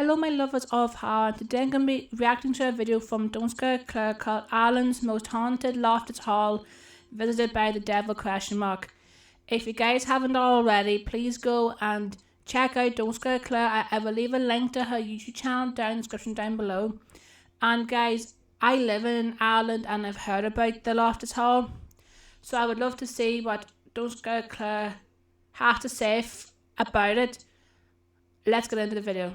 Hello my lovers of horror, today I'm going to be reacting to a video from Don't Scare Claire called Ireland's Most Haunted Loftus Hall Visited by the Devil ? If you guys haven't already, please go and check out Don't Scare Claire. I will leave a link to her YouTube channel down in the description down below. And guys, I live in Ireland and I've heard about the Loftus Hall, so I would love to see what Don't Scare Claire has to say about it. Let's get into the video.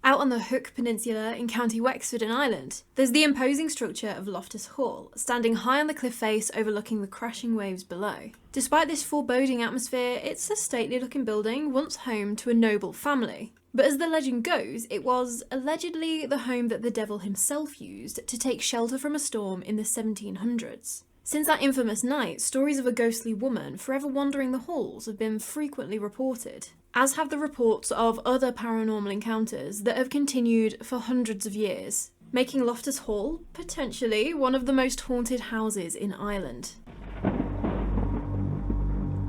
Out on the Hook Peninsula in County Wexford in Ireland, there's the imposing structure of Loftus Hall, standing high on the cliff face overlooking the crashing waves below. Despite this foreboding atmosphere, it's a stately looking building once home to a noble family. But as the legend goes, it was allegedly the home that the devil himself used to take shelter from a storm in the 1700s. Since that infamous night, stories of a ghostly woman forever wandering the halls have been frequently reported, as have the reports of other paranormal encounters that have continued for hundreds of years, making Loftus Hall potentially one of the most haunted houses in Ireland.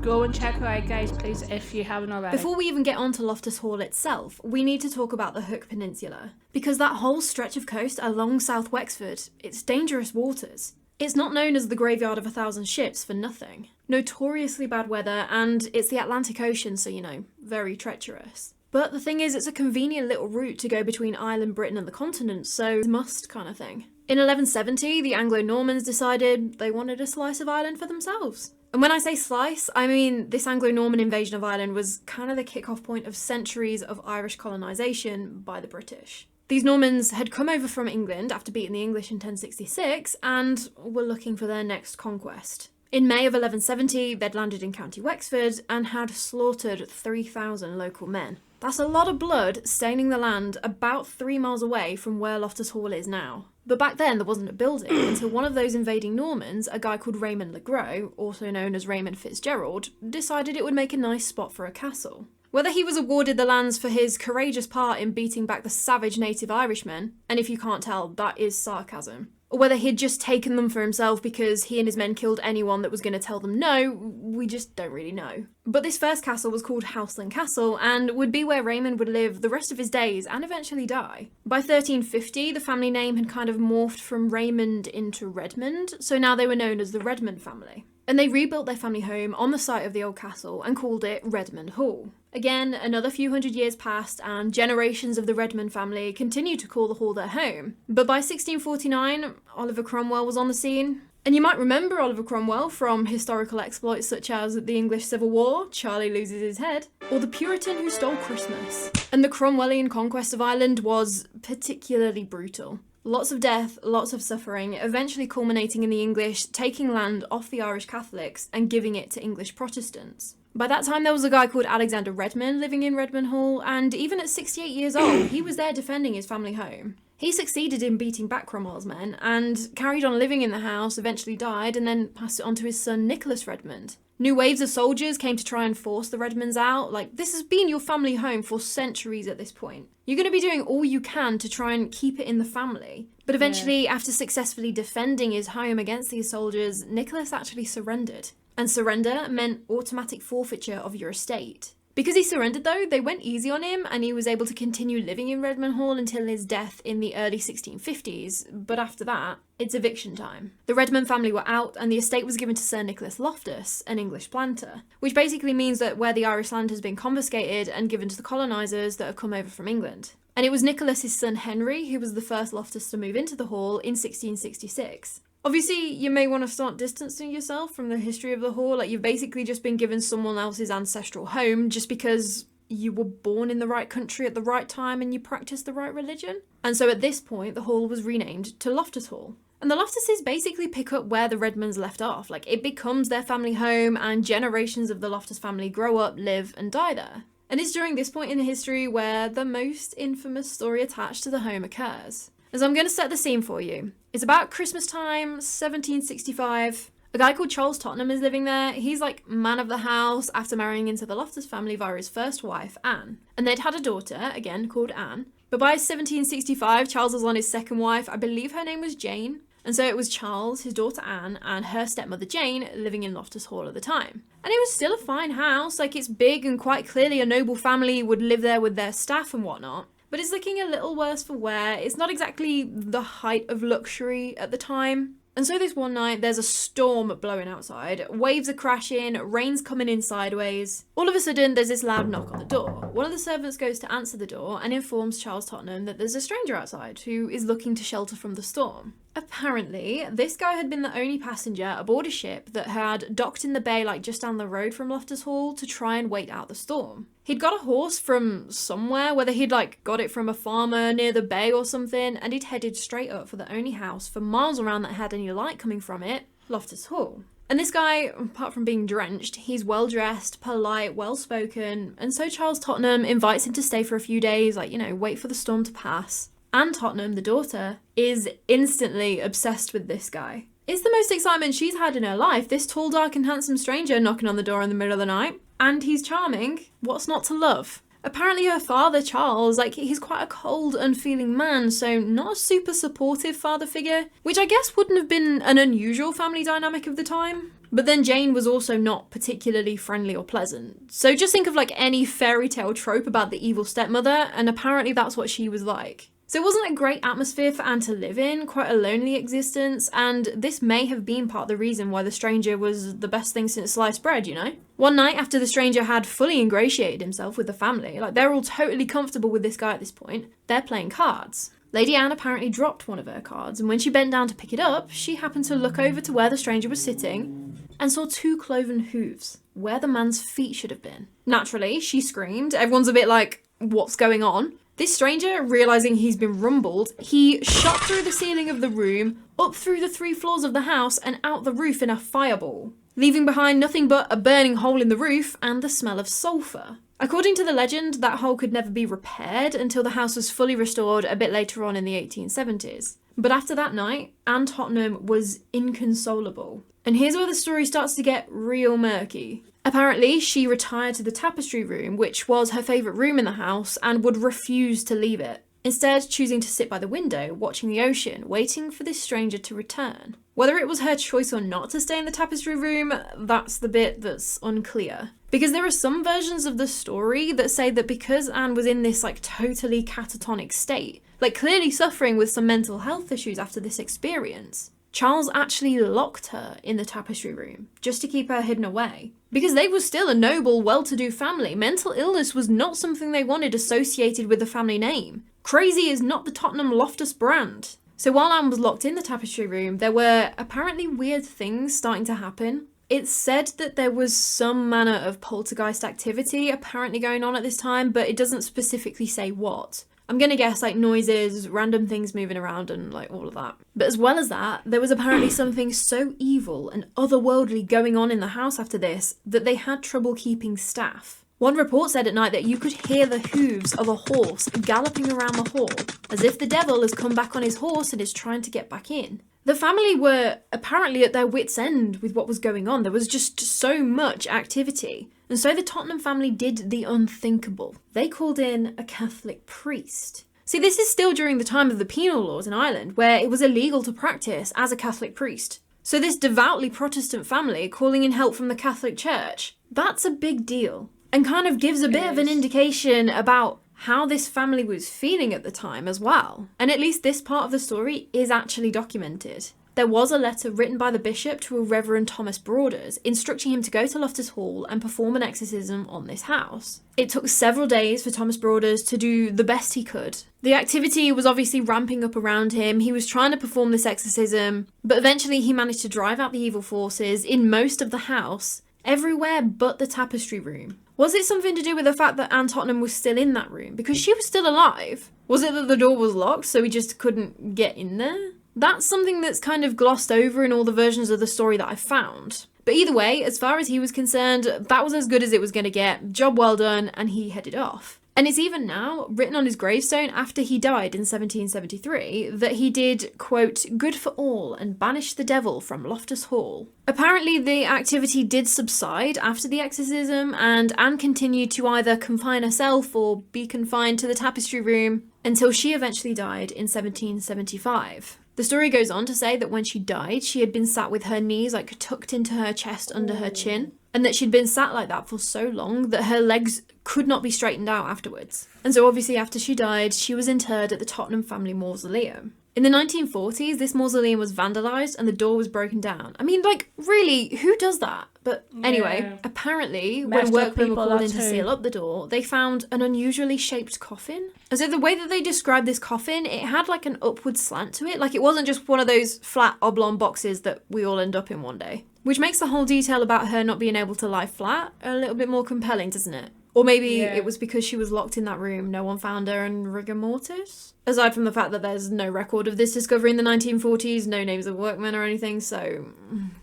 Go and check her out, guys, please, if you haven't already. Before we even get onto Loftus Hall itself, we need to talk about the Hook Peninsula, because that whole stretch of coast along South Wexford, it's dangerous waters. It's not known as the Graveyard of 1,000 Ships for nothing. Notoriously bad weather, and it's the Atlantic Ocean, so very treacherous. But the thing is, it's a convenient little route to go between Ireland, Britain and the continent, so must kind of thing. In 1170, the Anglo-Normans decided they wanted a slice of Ireland for themselves. And when I say slice, I mean this Anglo-Norman invasion of Ireland was kind of the kick-off point of centuries of Irish colonisation by the British. These Normans had come over from England after beating the English in 1066 and were looking for their next conquest. In May of 1170, they'd landed in County Wexford and had slaughtered 3,000 local men. That's a lot of blood staining the land about 3 miles away from where Loftus Hall is now. But back then there wasn't a building until one of those invading Normans, a guy called Raymond le Gros, also known as Raymond Fitzgerald, decided it would make a nice spot for a castle. Whether he was awarded the lands for his courageous part in beating back the savage native Irishmen, and if you can't tell, that is sarcasm, or whether he'd just taken them for himself because he and his men killed anyone that was going to tell them no, we just don't really know. But this first castle was called Houseland Castle and would be where Raymond would live the rest of his days and eventually die. By 1350, the family name had kind of morphed from Raymond into Redmond, so now they were known as the Redmond family. And they rebuilt their family home on the site of the old castle and called it Redmond Hall. Again, another few hundred years passed and generations of the Redmond family continued to call the hall their home. But by 1649, Oliver Cromwell was on the scene. And you might remember Oliver Cromwell from historical exploits such as the English Civil War, Charlie loses his head, or the Puritan who stole Christmas. And the Cromwellian conquest of Ireland was particularly brutal. Lots of death, lots of suffering, eventually culminating in the English taking land off the Irish Catholics and giving it to English Protestants. By that time there was a guy called Alexander Redmond living in Redmond Hall, and even at 68 years old he was there defending his family home. He succeeded in beating back Cromwell's men and carried on living in the house, eventually died, and then passed it on to his son Nicholas Redmond. New waves of soldiers came to try and force the Redmonds out. This has been your family home for centuries at this point. You're going to be doing all you can to try and keep it in the family. But eventually, after successfully defending his home against these soldiers, Nicholas actually surrendered. And surrender meant automatic forfeiture of your estate. Because he surrendered though, they went easy on him and he was able to continue living in Redmond Hall until his death in the early 1650s, but after that, it's eviction time. The Redmond family were out and the estate was given to Sir Nicholas Loftus, an English planter, which basically means that where the Irish land has been confiscated and given to the colonisers that have come over from England. And it was Nicholas's son Henry who was the first Loftus to move into the hall in 1666. Obviously, you may want to start distancing yourself from the history of the hall, you've basically just been given someone else's ancestral home just because you were born in the right country at the right time and you practiced the right religion. And so at this point, the hall was renamed to Loftus Hall. And the Loftuses basically pick up where the Redmonds left off, it becomes their family home and generations of the Loftus family grow up, live and die there. And it's during this point in history where the most infamous story attached to the home occurs. As I'm going to set the scene for you. It's about Christmas time, 1765. A guy called Charles Tottenham is living there. He's man of the house after marrying into the Loftus family via his first wife, Anne. And they'd had a daughter, again called Anne. But by 1765, Charles was on his second wife. I believe her name was Jane. And so it was Charles, his daughter Anne, and her stepmother Jane living in Loftus Hall at the time. And it was still a fine house, it's big and quite clearly a noble family would live there with their staff and whatnot. but it's looking a little worse for wear. It's not exactly the height of luxury at the time. And so this one night, there's a storm blowing outside, waves are crashing, rain's coming in sideways. All of a sudden, there's this loud knock on the door. One of the servants goes to answer the door and informs Charles Tottenham that there's a stranger outside who is looking to shelter from the storm. Apparently, this guy had been the only passenger aboard a ship that had docked in the bay like just down the road from Loftus Hall to try and wait out the storm. He'd got a horse from somewhere, whether he'd like got it from a farmer near the bay or something, and he'd headed straight up for the only house for miles around that had any light coming from it, Loftus Hall. And this guy, apart from being drenched, he's well dressed, polite, well spoken, and so Charles Tottenham invites him to stay for a few days, like, wait for the storm to pass. Anne Tottenham, the daughter, is instantly obsessed with this guy. It's the most excitement she's had in her life, this tall, dark and handsome stranger knocking on the door in the middle of the night. And he's charming. What's not to love? Apparently her father, Charles, he's quite a cold, unfeeling man, so not a super supportive father figure, which I guess wouldn't have been an unusual family dynamic of the time. But then Jane was also not particularly friendly or pleasant. So just think of any fairy tale trope about the evil stepmother, and apparently that's what she was like. So it wasn't a great atmosphere for Anne to live in, quite a lonely existence, and this may have been part of the reason why the stranger was the best thing since sliced bread, One night after the stranger had fully ingratiated himself with the family, they're all totally comfortable with this guy at this point, they're playing cards. Lady Anne apparently dropped one of her cards, and when she bent down to pick it up, she happened to look over to where the stranger was sitting and saw 2 cloven hooves, where the man's feet should have been. Naturally, she screamed. Everyone's a bit like, what's going on? This stranger, realising he's been rumbled, he shot through the ceiling of the room, up through the 3 floors of the house and out the roof in a fireball, leaving behind nothing but a burning hole in the roof and the smell of sulphur. According to the legend, that hole could never be repaired until the house was fully restored a bit later on in the 1870s. But after that night, Anne Tottenham was inconsolable. And here's where the story starts to get real murky. Apparently, she retired to the tapestry room, which was her favourite room in the house, and would refuse to leave it, instead choosing to sit by the window, watching the ocean, waiting for this stranger to return. Whether it was her choice or not to stay in the tapestry room, that's the bit that's unclear. Because there are some versions of the story that say that because Anne was in this totally catatonic state, clearly suffering with some mental health issues after this experience, Charles actually locked her in the tapestry room, just to keep her hidden away. Because they were still a noble, well-to-do family, mental illness was not something they wanted associated with the family name. Crazy is not the Tottenham Loftus brand. So while Anne was locked in the tapestry room, there were apparently weird things starting to happen. It's said that there was some manner of poltergeist activity apparently going on at this time, but it doesn't specifically say what. I'm gonna guess noises, random things moving around and all of that. But as well as that, there was apparently something so evil and otherworldly going on in the house after this that they had trouble keeping staff. One report said at night that you could hear the hooves of a horse galloping around the hall, as if the devil has come back on his horse and is trying to get back in. The family were apparently at their wits' end with what was going on. There was just so much activity. And so the Tottenham family did the unthinkable. They called in a Catholic priest. See, this is still during the time of the penal laws in Ireland, where it was illegal to practice as a Catholic priest. So this devoutly Protestant family calling in help from the Catholic Church, that's a big deal. And kind of gives a bit of an indication about how this family was feeling at the time as well. And at least this part of the story is actually documented. There was a letter written by the bishop to a Reverend Thomas Broaders, instructing him to go to Loftus Hall and perform an exorcism on this house. It took several days for Thomas Broaders to do the best he could. The activity was obviously ramping up around him. He was trying to perform this exorcism, but eventually he managed to drive out the evil forces in most of the house, everywhere but the tapestry room. Was it something to do with the fact that Anne Tottenham was still in that room? Because she was still alive. Was it that the door was locked so he just couldn't get in there? That's something that's kind of glossed over in all the versions of the story that I found. But either way, as far as he was concerned, that was as good as it was going to get. Job well done, and he headed off. And it's even now written on his gravestone after he died in 1773 that he did, quote, good for all and banished the devil from Loftus Hall. Apparently the activity did subside after the exorcism, and Anne continued to either confine herself or be confined to the tapestry room until she eventually died in 1775. The story goes on to say that when she died, she had been sat with her knees tucked into her chest under her chin. and that she'd been sat like that for so long that her legs could not be straightened out afterwards. And so obviously after she died, she was interred at the Tottenham family mausoleum. In the 1940s, this mausoleum was vandalised and the door was broken down. I mean, like, really, who does that? But anyway, apparently, when workmen were called in to seal up the door, they found an unusually shaped coffin. And so the way that they described this coffin, it had like an upward slant to it. Like, it wasn't just one of those flat oblong boxes that we all end up in one day. Which makes the whole detail about her not being able to lie flat a little bit more compelling, doesn't it? Or maybe it was because she was locked in that room, no one found her, and rigor mortis? Aside from the fact that there's no record of this discovery in the 1940s, no names of workmen or anything, so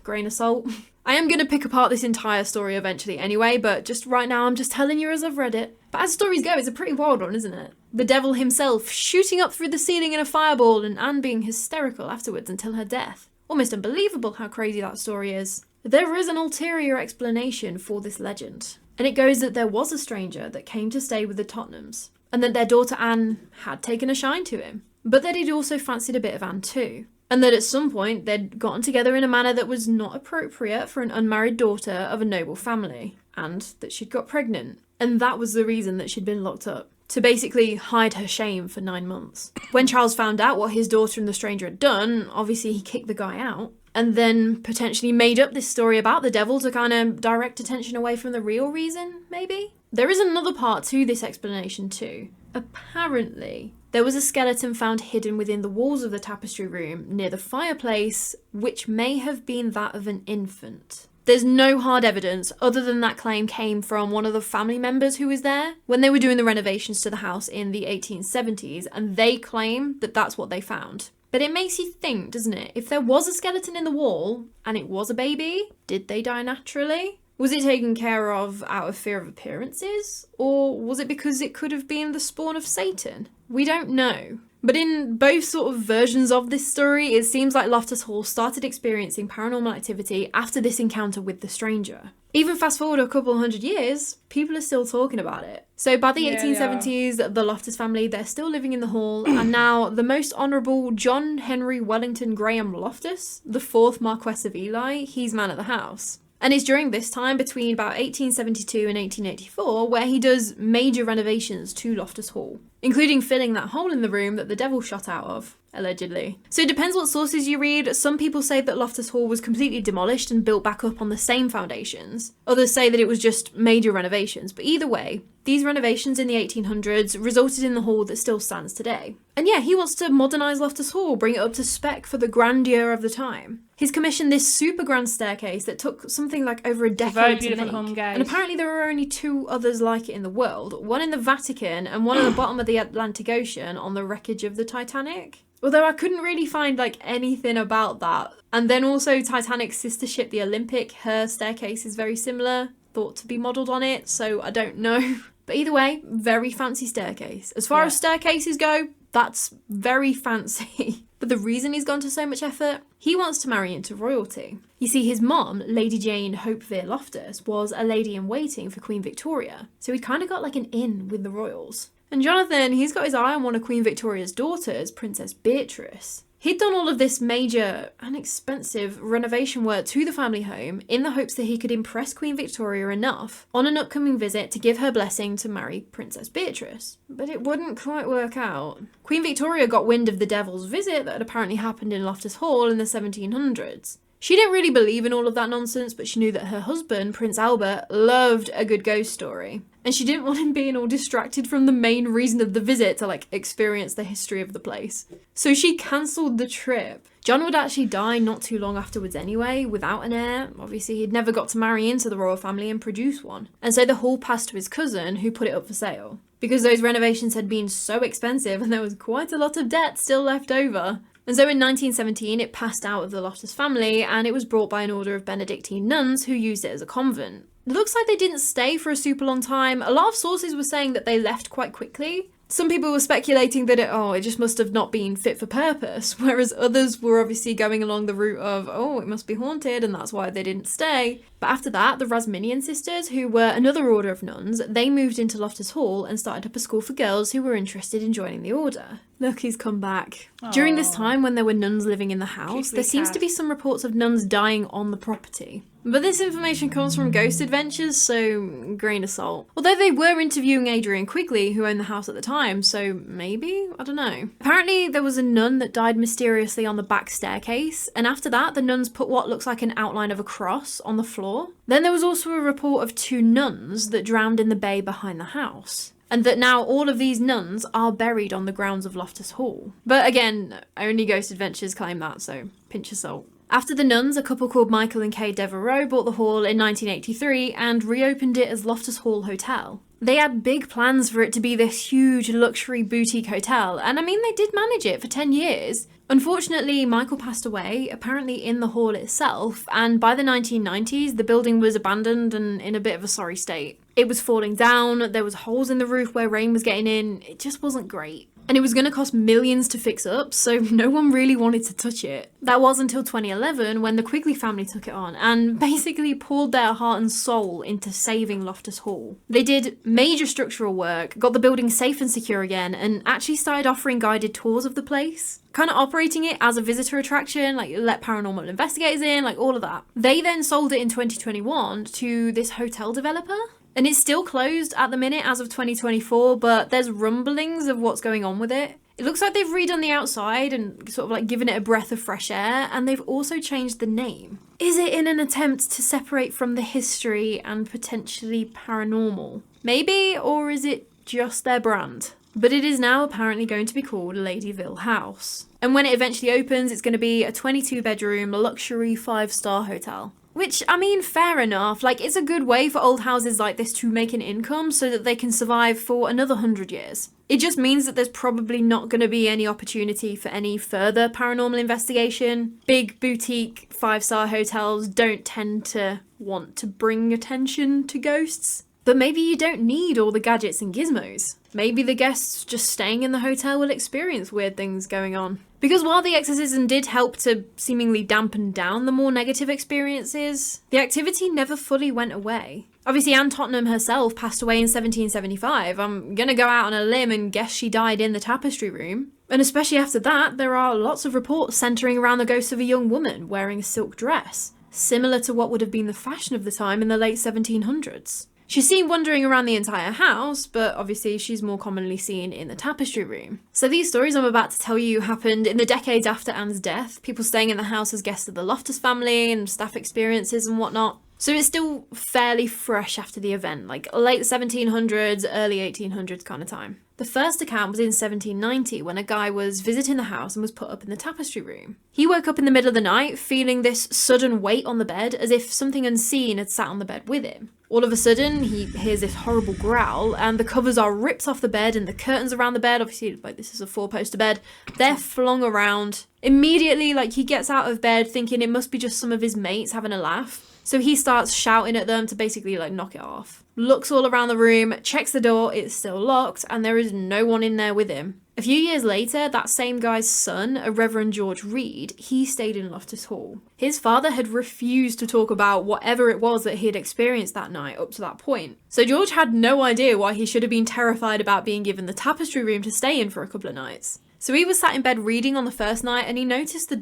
grain of salt. I am going to pick apart this entire story eventually anyway, but just right now I'm just telling you as I've read it. But as stories go, it's a pretty wild one, isn't it? The devil himself shooting up through the ceiling in a fireball and Anne being hysterical afterwards until her death. Almost unbelievable how crazy that story is. There is an ulterior explanation for this legend. And it goes that there was a stranger that came to stay with the Tottenhams, and that their daughter Anne had taken a shine to him, but that he'd also fancied a bit of Anne too, and that at some point they'd gotten together in a manner that was not appropriate for an unmarried daughter of a noble family, and that she'd got pregnant, and that was the reason that she'd been locked up, to basically hide her shame for 9 months. When Charles found out what his daughter and the stranger had done, obviously he kicked the guy out, and then potentially made up this story about the devil to kind of direct attention away from the real reason, maybe? There is another part to this explanation too. Apparently, there was a skeleton found hidden within the walls of the tapestry room near the fireplace, which may have been that of an infant. There's no hard evidence other than that claim came from one of the family members who was there when they were doing the renovations to the house in the 1870s, and they claim that that's what they found. But it makes you think, doesn't it? If there was a skeleton in the wall and it was a baby, did they die naturally? Was it taken care of out of fear of appearances? Or was it because it could have been the spawn of Satan? We don't know. But in both sort of versions of this story, it seems like Loftus Hall started experiencing paranormal activity after this encounter with the stranger. Even fast forward a couple hundred years, people are still talking about it. So by the 1870s, the Loftus family, they're still living in the hall, and now the Most Honourable John Henry Wellington Graham Loftus, the 4th Marquess of Ely, he's man of the house. And it's during this time, between about 1872 and 1884, where he does major renovations to Loftus Hall, including filling that hole in the room that the devil shot out of, allegedly. So it depends what sources you read. Some people say that Loftus Hall was completely demolished and built back up on the same foundations. Others say that it was just major renovations. But either way, these renovations in the 1800s resulted in the hall that still stands today. And yeah, he wants to modernise Loftus Hall, bring it up to spec for the grandeur of the time. He's commissioned this super grand staircase that took something like over a decade to make. Home, guys. And apparently there are only 2 others like it in the world. One in the Vatican and one at the bottom of the Atlantic Ocean on the wreckage of the Titanic. Although I couldn't really find like anything about that. And then also Titanic's sister ship, the Olympic, her staircase is very similar, thought to be modelled on it, so I don't know. But either way, very fancy staircase. As far as staircases go, that's very fancy. But the reason he's gone to so much effort, he wants to marry into royalty. You see, his mom, Lady Jane Hopevere Loftus, was a lady-in-waiting for Queen Victoria. So he kind of got like an in with the royals. And Jonathan, he's got his eye on one of Queen Victoria's daughters, Princess Beatrice. He'd done all of this major and expensive renovation work to the family home in the hopes that he could impress Queen Victoria enough on an upcoming visit to give her blessing to marry Princess Beatrice. But it wouldn't quite work out. Queen Victoria got wind of the devil's visit that had apparently happened in Loftus Hall in the 1700s. She didn't really believe in all of that nonsense, but she knew that her husband, Prince Albert, loved a good ghost story. And she didn't want him being all distracted from the main reason of the visit to, experience the history of the place. So she cancelled the trip. John would actually die not too long afterwards anyway, without an heir. Obviously, he'd never got to marry into the royal family and produce one. And so the hall passed to his cousin, who put it up for sale. Because those renovations had been so expensive and there was quite a lot of debt still left over. And so in 1917, it passed out of the Loftus family and it was brought by an order of Benedictine nuns who used it as a convent. It looks like they didn't stay for a super long time. A lot of sources were saying that they left quite quickly. Some people were speculating that it just must have not been fit for purpose, whereas others were obviously going along the route of, it must be haunted and that's why they didn't stay. But after that, the Rasminian sisters, who were another order of nuns, they moved into Loftus Hall and started up a school for girls who were interested in joining the order. Look, he's come back. During this time, when there were nuns living in the house, there seems to be some reports of nuns dying on the property. But this information comes from Ghost Adventures, so grain of salt. Although they were interviewing Adrian Quigley, who owned the house at the time, so maybe? I don't know. Apparently, there was a nun that died mysteriously on the back staircase, and after that, the nuns put what looks like an outline of a cross on the floor. Then there was also a report of 2 nuns that drowned in the bay behind the house, and that now all of these nuns are buried on the grounds of Loftus Hall. But again, only Ghost Adventures claim that, so pinch of salt. After the nuns, a couple called Michael and Kay Devereaux bought the hall in 1983 and reopened it as Loftus Hall Hotel. They had big plans for it to be this huge luxury boutique hotel, and I mean, they did manage it for 10 years. Unfortunately, Michael passed away, apparently in the hall itself, and by the 1990s, the building was abandoned and in a bit of a sorry state. It was falling down, there was holes in the roof where rain was getting in, it just wasn't great. And it was going to cost millions to fix up, so no one really wanted to touch it. That was until 2011 when the Quigley family took it on and basically poured their heart and soul into saving Loftus Hall. They did major structural work, got the building safe and secure again, and actually started offering guided tours of the place. Kind of operating it as a visitor attraction, like let paranormal investigators in, like all of that. They then sold it in 2021 to this hotel developer. And it's still closed at the minute as of 2024, but there's rumblings of what's going on with it. It looks like they've redone the outside and sort of like given it a breath of fresh air, and they've also changed the name. Is it in an attempt to separate from the history and potentially paranormal? Maybe, or is it just their brand? But it is now apparently going to be called Ladyville House. And when it eventually opens, it's going to be a 22-bedroom luxury 5-star hotel. Which, I mean, fair enough. Like, it's a good way for old houses like this to make an income so that they can survive for another 100 years. It just means that there's probably not going to be any opportunity for any further paranormal investigation. Big boutique 5-star hotels don't tend to want to bring attention to ghosts. But maybe you don't need all the gadgets and gizmos. Maybe the guests just staying in the hotel will experience weird things going on. Because while the exorcism did help to seemingly dampen down the more negative experiences, the activity never fully went away. Obviously, Anne Tottenham herself passed away in 1775. I'm gonna go out on a limb and guess she died in the tapestry room. And especially after that, there are lots of reports centering around the ghost of a young woman wearing a silk dress, similar to what would have been the fashion of the time in the late 1700s. She's seen wandering around the entire house, but obviously she's more commonly seen in the tapestry room. So these stories I'm about to tell you happened in the decades after Anne's death, people staying in the house as guests of the Loftus family and staff experiences and whatnot. So it's still fairly fresh after the event, like late 1700s, early 1800s kind of time. The first account was in 1790 when a guy was visiting the house and was put up in the tapestry room. He woke up in the middle of the night feeling this sudden weight on the bed as if something unseen had sat on the bed with him. All of a sudden, he hears this horrible growl and the covers are ripped off the bed and the curtains around the bed, obviously like this is a 4-poster bed, they're flung around. Immediately, like he gets out of bed thinking it must be just some of his mates having a laugh. So he starts shouting at them to basically like knock it off. Looks all around the room, checks the door, it's still locked, and there is no one in there with him. A few years later, that same guy's son, a Reverend George Reed, he stayed in Loftus Hall. His father had refused to talk about whatever it was that he had experienced that night up to that point. So George had no idea why he should have been terrified about being given the tapestry room to stay in for a couple of nights. So he was sat in bed reading on the first night and he noticed the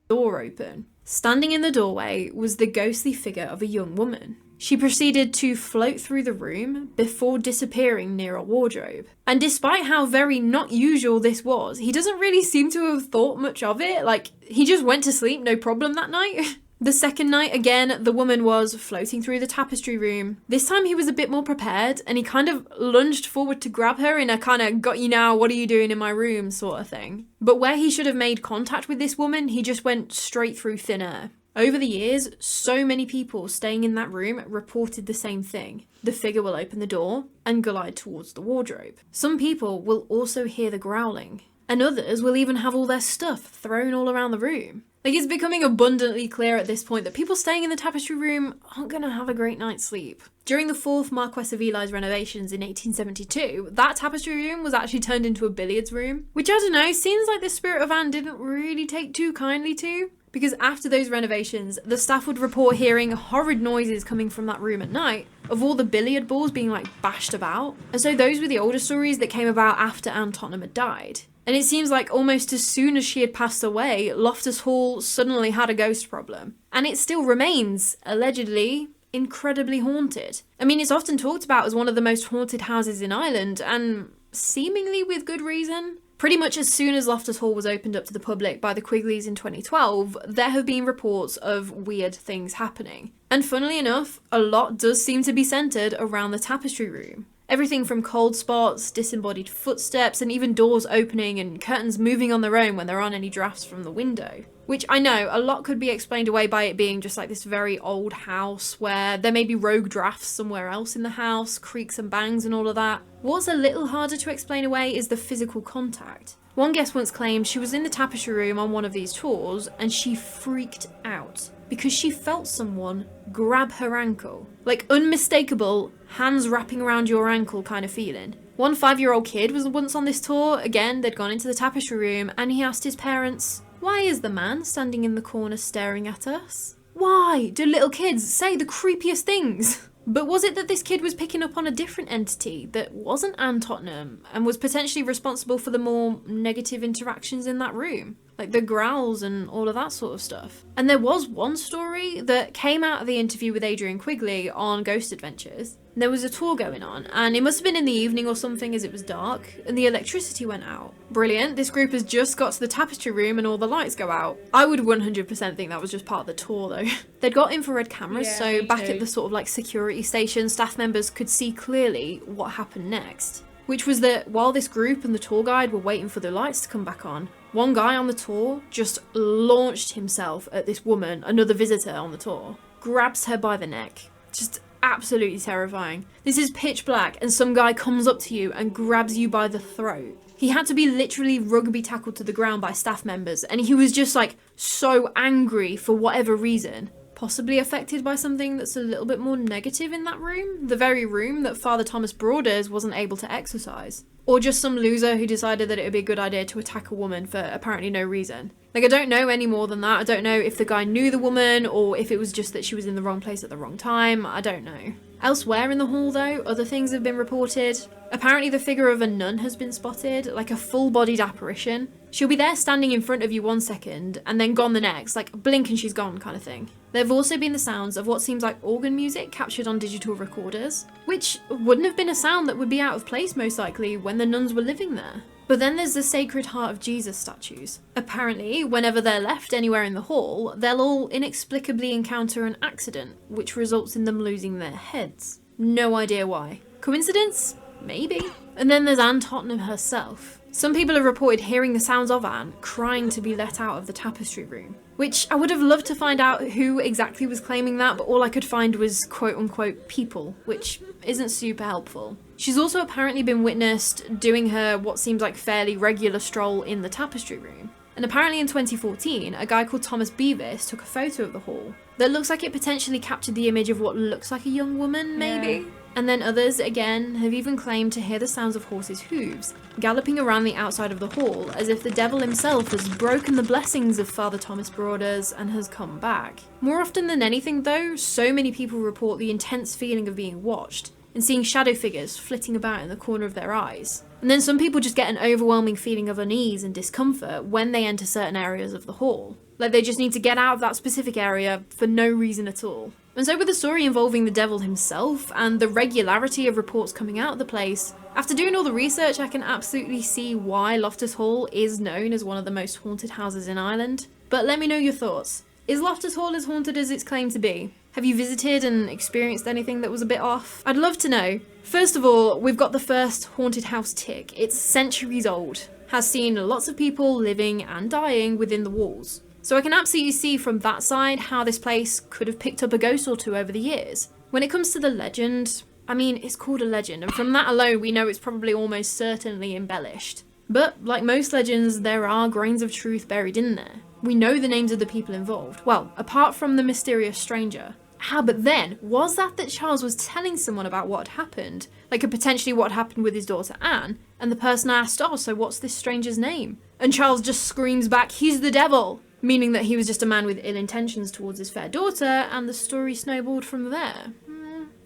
door open. Standing in the doorway was the ghostly figure of a young woman. She proceeded to float through the room before disappearing near a wardrobe. And despite how very not usual this was, he doesn't really seem to have thought much of it. Like, he just went to sleep, no problem that night. The second night, again, the woman was floating through the tapestry room. This time he was a bit more prepared and he kind of lunged forward to grab her in a kind of got you now, what are you doing in my room sort of thing. But where he should have made contact with this woman, he just went straight through thin air. Over the years, so many people staying in that room reported the same thing. The figure will open the door and glide towards the wardrobe. Some people will also hear the growling, and others will even have all their stuff thrown all around the room. Like, it's becoming abundantly clear at this point that people staying in the tapestry room aren't going to have a great night's sleep. During the 4th Marquess of Ely's renovations in 1872, that tapestry room was actually turned into a billiards room, which I don't know, seems like the spirit of Anne didn't really take too kindly to. Because after those renovations, the staff would report hearing horrid noises coming from that room at night of all the billiard balls being like bashed about. And so those were the older stories that came about after Anne Tottenham had died. And it seems like almost as soon as she had passed away, Loftus Hall suddenly had a ghost problem. And it still remains, allegedly, incredibly haunted. I mean, it's often talked about as one of the most haunted houses in Ireland, and seemingly with good reason. Pretty much as soon as Loftus Hall was opened up to the public by the Quigleys in 2012, there have been reports of weird things happening. And funnily enough, a lot does seem to be centred around the tapestry room. Everything from cold spots, disembodied footsteps, and even doors opening and curtains moving on their own when there aren't any drafts from the window. Which I know, a lot could be explained away by it being just like this very old house where there may be rogue drafts somewhere else in the house, creaks and bangs and all of that. What's a little harder to explain away is the physical contact. One guest once claimed she was in the tapestry room on one of these tours and she freaked out because she felt someone grab her ankle. Like unmistakable, hands wrapping around your ankle kind of feeling. One 5-year-old kid was once on this tour, again, they'd gone into the tapestry room and he asked his parents, "Why is the man standing in the corner staring at us?" Why do little kids say the creepiest things? But was it that this kid was picking up on a different entity that wasn't Anne Tottenham and was potentially responsible for the more negative interactions in that room? Like the growls and all of that sort of stuff. And there was one story that came out of the interview with Adrian Quigley on Ghost Adventures. There was a tour going on, and it must have been in the evening or something as it was dark, and the electricity went out. Brilliant, this group has just got to the tapestry room and all the lights go out. I would 100% think that was just part of the tour though. They'd got infrared cameras, Yeah, so me back too. at the sort of like security station, staff members could see clearly what happened next. Which was that while this group and the tour guide were waiting for the lights to come back on, one guy on the tour just launched himself at this woman, another visitor on the tour, grabs her by the neck. Just absolutely terrifying. This is pitch black and some guy comes up to you and grabs you by the throat. He had to be literally rugby tackled to the ground by staff members, and he was just like so angry for whatever reason. Possibly affected by something that's a little bit more negative in that room, the very room that Father Thomas Broaders wasn't able to exorcise. Or just some loser who decided that it would be a good idea to attack a woman for apparently no reason. Like, I don't know any more than that. I don't know if the guy knew the woman or if it was just that she was in the wrong place at the wrong time. I don't know. Elsewhere in the hall though, other things have been reported. Apparently the figure of a nun has been spotted, like a full-bodied apparition. She'll be there standing in front of you one second and then gone the next, like blink and she's gone kind of thing. There have also been the sounds of what seems like organ music captured on digital recorders, which wouldn't have been a sound that would be out of place most likely when the nuns were living there. But then there's the Sacred Heart of Jesus statues. Apparently, whenever they're left anywhere in the hall, they'll all inexplicably encounter an accident, which results in them losing their heads. No idea why. Coincidence? Maybe. And then there's Anne Tottenham herself. Some people have reported hearing the sounds of Anne crying to be let out of the tapestry room, which I would have loved to find out who exactly was claiming that, but all I could find was quote-unquote people, which isn't super helpful. She's also apparently been witnessed doing her what seems like fairly regular stroll in the tapestry room. And apparently in 2014, a guy called Thomas Beavis took a photo of the hall that looks like it potentially captured the image of what looks like a young woman, maybe? Yeah. And then others, again, have even claimed to hear the sounds of horses' hooves galloping around the outside of the hall as if the devil himself has broken the blessings of Father Thomas Broaders and has come back. More often than anything though, so many people report the intense feeling of being watched and seeing shadow figures flitting about in the corner of their eyes. And then some people just get an overwhelming feeling of unease and discomfort when they enter certain areas of the hall. Like they just need to get out of that specific area for no reason at all. And so with the story involving the devil himself and the regularity of reports coming out of the place, after doing all the research I can absolutely see why Loftus Hall is known as one of the most haunted houses in Ireland. But let me know your thoughts. Is Loftus Hall as haunted as it's claimed to be? Have you visited and experienced anything that was a bit off? I'd love to know. First of all, we've got the first haunted house tick. It's centuries old, has seen lots of people living and dying within the walls. So I can absolutely see from that side how this place could have picked up a ghost or two over the years. When it comes to the legend, I mean, it's called a legend, and from that alone we know it's probably almost certainly embellished. But like most legends, there are grains of truth buried in there. We know the names of the people involved. Well, apart from the mysterious stranger. But then, was that Charles was telling someone about what had happened? Like potentially what happened with his daughter Anne? And the person asked, "Oh, so what's this stranger's name?" And Charles just screams back, "He's the devil!" Meaning that he was just a man with ill intentions towards his fair daughter, and the story snowballed from there.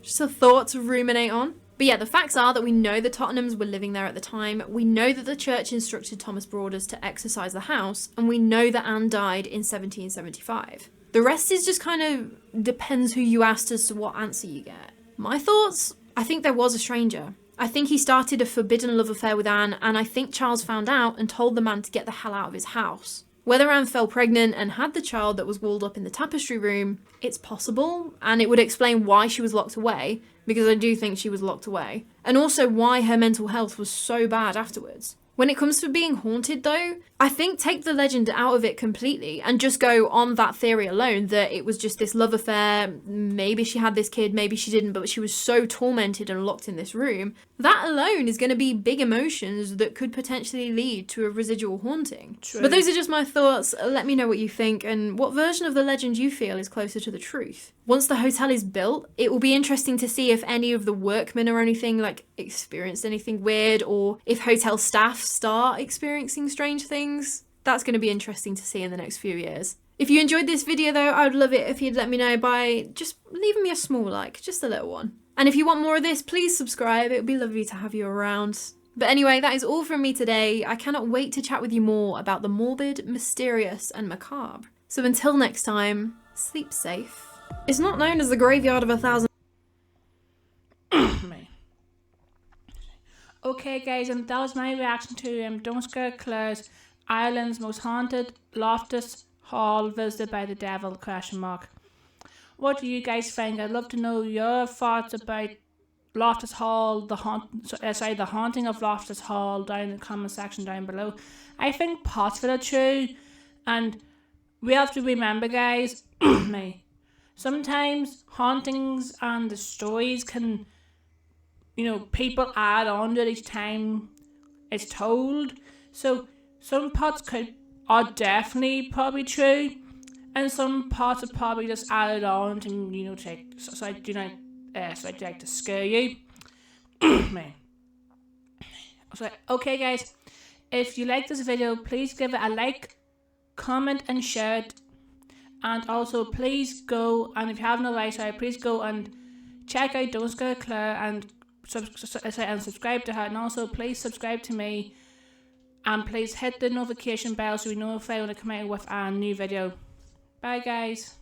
Just a thought to ruminate on. But yeah, the facts are that we know the Tottenhams were living there at the time, we know that the church instructed Thomas Broaders to exorcise the house, and we know that Anne died in 1775. The rest is just kind of depends who you asked as to what answer you get. My thoughts? I think there was a stranger. I think he started a forbidden love affair with Anne, and I think Charles found out and told the man to get the hell out of his house. Whether Anne fell pregnant and had the child that was walled up in the tapestry room, it's possible, and it would explain why she was locked away, because I do think she was locked away, and also why her mental health was so bad afterwards. When it comes to being haunted though, I think take the legend out of it completely and just go on that theory alone that it was just this love affair, maybe she had this kid, maybe she didn't, but she was so tormented and locked in this room. That alone is going to be big emotions that could potentially lead to a residual haunting. True. But those are just my thoughts. Let me know what you think and what version of the legend you feel is closer to the truth. Once the hotel is built, it will be interesting to see if any of the workmen or anything experienced anything weird, or if hotel staff start experiencing strange things. That's going to be interesting to see in the next few years. If you enjoyed this video though, I would love it if you'd let me know by just leaving me a small like, just a little one. And if you want more of this, please subscribe. It would be lovely to have you around. But anyway, that is all from me today. I cannot wait to chat with you more about the morbid, mysterious and macabre. So until next time, sleep safe. It's not known as the graveyard of 1,000... Okay guys, and that was my reaction to Donsker Clare's Ireland's most haunted Loftus Hall visited by the devil ? What do you guys think? I'd love to know your thoughts about Loftus Hall, the haunting of Loftus Hall down in the comment section down below. I think parts of it are true, and we have to remember guys, sometimes hauntings and the stories can, people add on to it each time it's told. So some parts are definitely probably true, and some parts are probably just added on to, so I do not, so I'd like to scare you. So, okay guys, if you like this video, please give it a like, comment and share it. And also please go, and if you haven't already, please go and check out Donsker Clare and subscribe to her. And also please subscribe to me, and please hit the notification bell so we know if I want to come out with a new video. Bye guys.